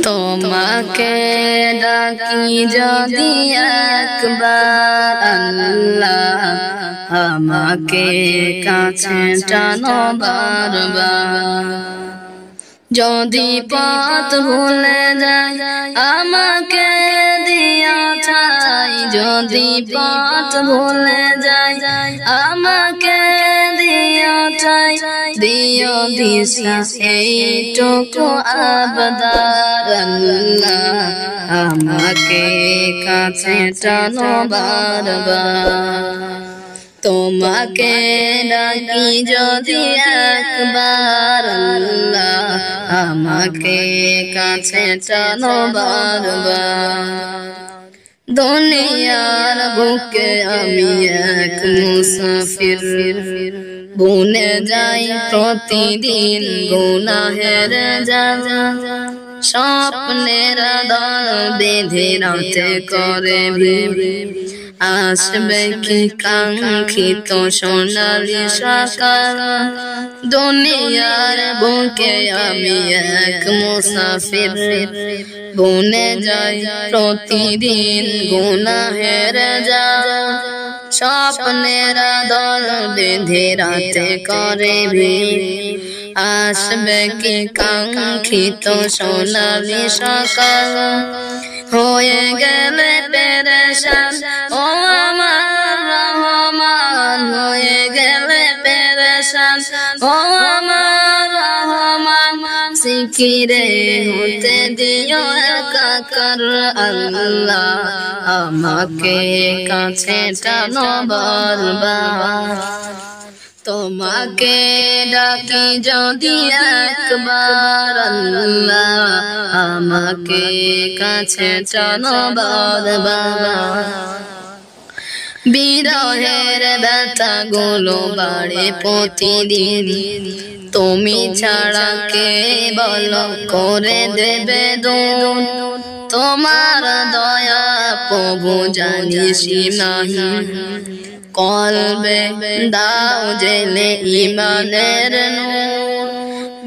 তোমাকে ডাকি যদি একবার আল্লাহ আমাকে কাছে টানো বারবার। যদি পথ ভুলে যাই আমাকে দিয়া ছাই, যদি পথ ভুলে যাই আমাকে দিয়া ছাই, দিও দিশা এইটুকু আবদার আল্লাহ আমাকে কাছে টানো বারবার। তোমাকে ডাকি যদি একবার আল্লাহ আমাকে কাছে টানো বারবার। দুনিয়ার বুকে আমি এক মুসাফির, বুনে যাই প্রতিদিন গুনাহের জালা। স্বপ্নের দল বেঁধে রাতে করে ভিড়, আসবে কি কাঙ্ক্ষিত সোনালি সকাল। দুনিয়ার বুকে আমি এক মুসাফির, বুনে যাই প্রতিদিন গুনাহের জালা। স্বপ্নের দল বেঁধে রাতে করে ভিড়, আসবে কি কাঙ্ক্ষিত সোনালি সকাল। হয়ে গেলে পেরেশান ও আমার রহমান, হয়ে গেলে পেরেশান ও আমার রহমান। সিকিরে হতে দিও একাকার আল্লাহ আমাকে কাছে টানো বারবার। তোমাকে ডাকি যদি একবার আল্লাহ আমাকে কাছে টানো বারবার। বিরহের ব্যথা গুলো বাড়ে প্রতিদিন, তুমি ছাড়া কে বলো করে দেবে দূর। তোমার দয়া প্রভু জানি সীমাহীন, কলবে দাও জেলে ইমানের নূর।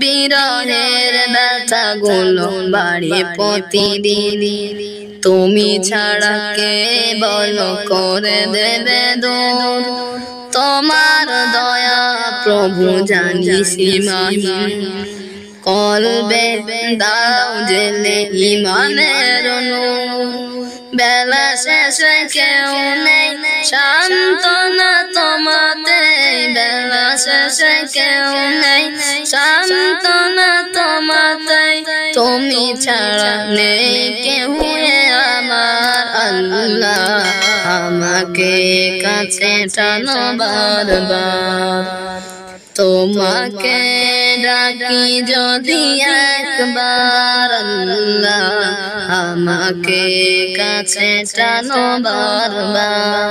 বিরহের ব্যথা গুলো বাড়ে প্রতিদিন, তুমি ছাড়া কে বলো করে দেবে দূর। তোমার দয়া প্রভু জানি সীমাহীন, কলবে দাও জেলে ইমানের নূর। বেলা শেষে কেউ নেই সান্ত্বনা তোমাতে, বেলা শেষে কেউ নেই সান্ত্বনা তোমাতে। তুমি ছাড়া নেই কেউ আমার আল্লাহ আমাকে কাছে টানো বারবার। তোমাকে ডাকি যদি একবার আল্লাহ আমাকে কাছে টানো বারবার।